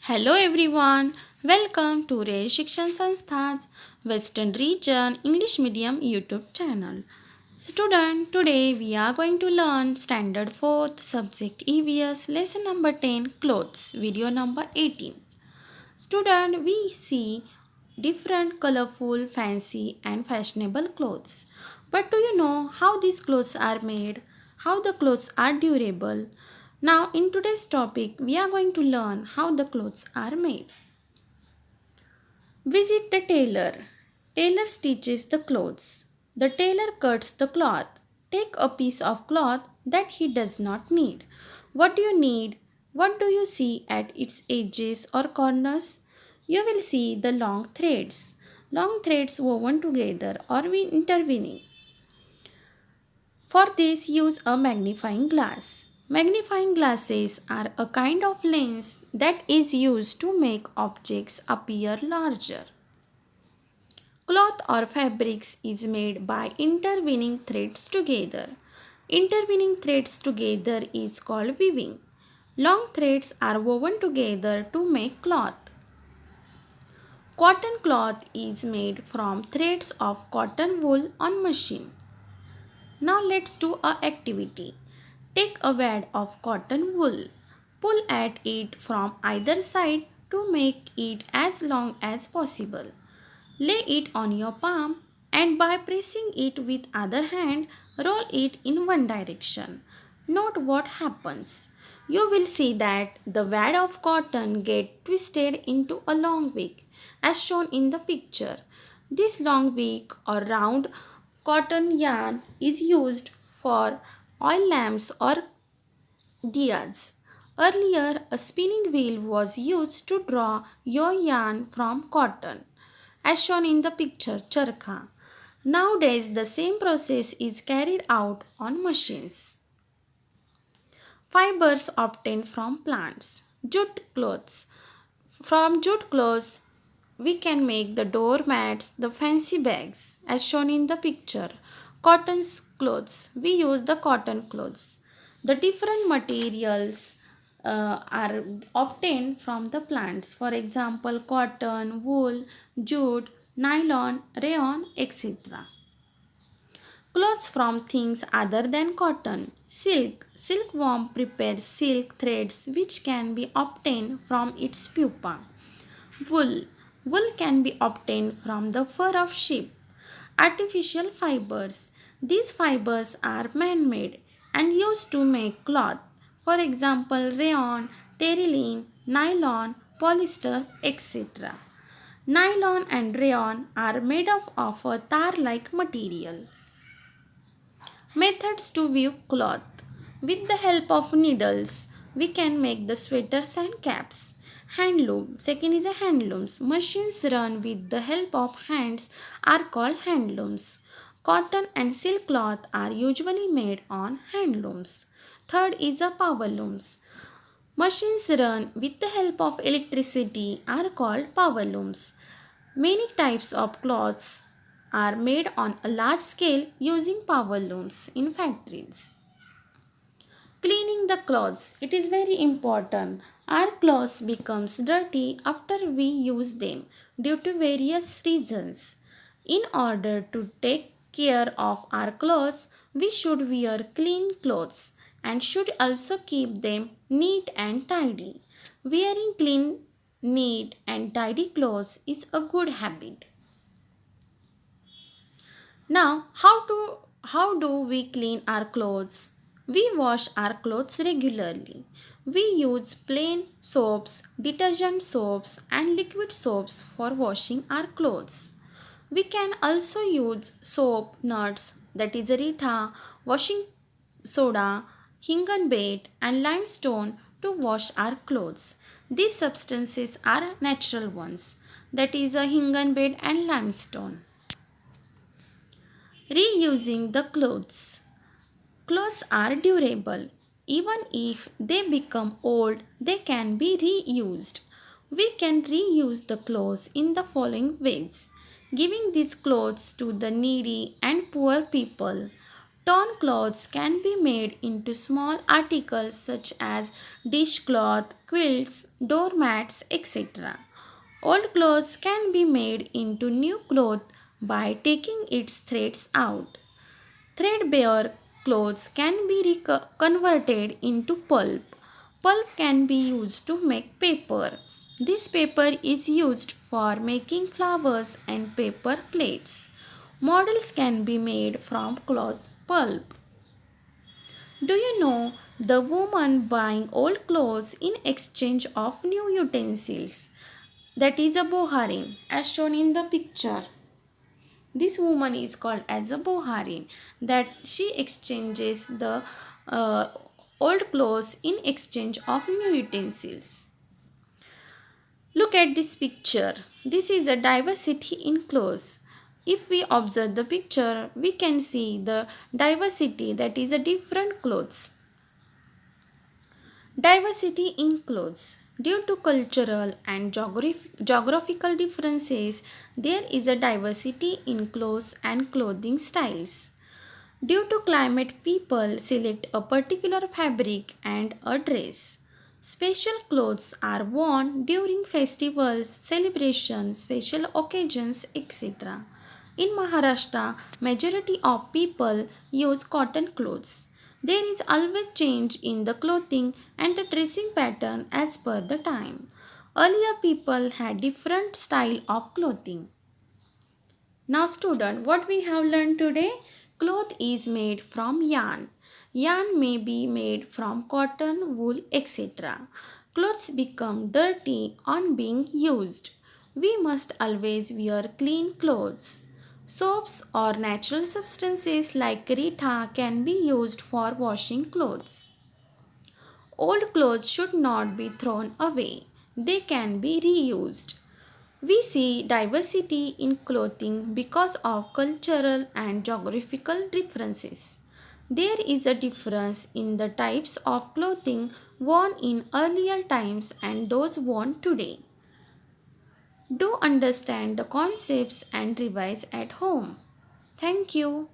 Hello everyone, welcome to Ray Shikshan Sanstha's Western Region English Medium YouTube channel. Student, today we are going to learn Standard 4th Subject EVS Lesson number 10 Clothes, video number 18. Student, we see different colorful, fancy and fashionable clothes. But do you know how these clothes are made? How the clothes are durable? Now in today's topic, we are going to learn how the clothes are made. Visit the tailor. Tailor stitches the clothes. The tailor cuts the cloth. Take a piece of cloth that he does not need. What do you need? What do you see at its edges or corners? You will see the long threads. Long threads woven together or intervening. For this, use a magnifying glass. Magnifying glasses are a kind of lens that is used to make objects appear larger. Cloth or fabrics is made by intervening threads together. Intervening threads together is called weaving. Long threads are woven together to make cloth. Cotton cloth is made from threads of cotton wool on machine. Now let's do a activity. Take a wad of cotton wool. Pull at it from either side to make it as long as possible. Lay it on your palm and by pressing it with other hand, roll it in one direction. Note what happens. You will see that the wad of cotton get twisted into a long wick as shown in the picture. This long wick or round cotton yarn is used for oil lamps or diyas. Earlier, a spinning wheel was used to draw your yarn from cotton as shown in the picture charkha. Nowadays the same process is carried out on machines. Fibers obtained from plants. Jute clothes. From jute clothes we can make the door mats, the fancy bags as shown in the picture. Cotton clothes. We use the cotton clothes. The different materials are obtained from the plants. For example, cotton, wool, jute, nylon, rayon, etc. Clothes from things other than cotton. Silk. Silkworm prepares silk threads which can be obtained from its pupa. Wool. Wool can be obtained from the fur of sheep. Artificial fibers. These fibers are man-made and used to make cloth. For example, rayon, terylene, nylon, polyester, etc. Nylon and rayon are made up of a tar-like material. Methods to weave cloth. With the help of needles, we can make the sweaters and caps. Handloom. Second is a handlooms. Machines run with the help of hands are called handlooms. Cotton and silk cloth are usually made on handlooms. Third is a power looms. Machines run with the help of electricity are called power looms. Many types of cloths are made on a large scale using power looms in factories. Cleaning the clothes. It is very important. Our clothes becomes dirty after we use them due to various reasons. In order to take care of our clothes, we should wear clean clothes and should also keep them neat and tidy. Wearing clean, neat and tidy clothes is a good habit. Now, how do we clean our clothes? We wash our clothes regularly. We use plain soaps, detergent soaps and liquid soaps for washing our clothes. We can also use soap, nuts, that is Rita, washing soda, hingenbait and limestone to wash our clothes. These substances are natural ones, that is a hingenbait and limestone. Reusing the clothes. Clothes are durable. Even if they become old, they can be reused. We can reuse the clothes in the following ways: giving these clothes to the needy and poor people, Torn clothes can be made into small articles such as dishcloth, quilts, doormats, etc. Old clothes can be made into new cloth by taking its threads out. Threadbare clothes can be converted into pulp. Pulp can be used to make paper. This paper is used for making flowers and paper plates. Models can be made from cloth pulp. Do you know the woman buying old clothes in exchange of new utensils? That is a boharin, as shown in the picture. This woman is called as a boharin, that she exchanges the uh, old clothes in exchange of new utensils. Look at this picture. This is a diversity in clothes. If we observe the picture, we can see the diversity, that is a different clothes. Diversity in clothes. Due to cultural and geographical differences, there is a diversity in clothes and clothing styles. Due to climate, people select a particular fabric and a dress. Special clothes are worn during festivals, celebrations, special occasions, etc. In Maharashtra, majority of people use cotton clothes. There is always change in the clothing and the dressing pattern as per the time. Earlier people had different style of clothing. Now student, what we have learned today? Cloth is made from yarn. Yarn may be made from cotton, wool, etc. Clothes become dirty on being used. We must always wear clean clothes. Soaps or natural substances like Rita can be used for washing clothes. Old clothes should not be thrown away. They can be reused. We see diversity in clothing because of cultural and geographical differences. There is a difference in the types of clothing worn in earlier times and those worn today. Do understand the concepts and revise at home. Thank you.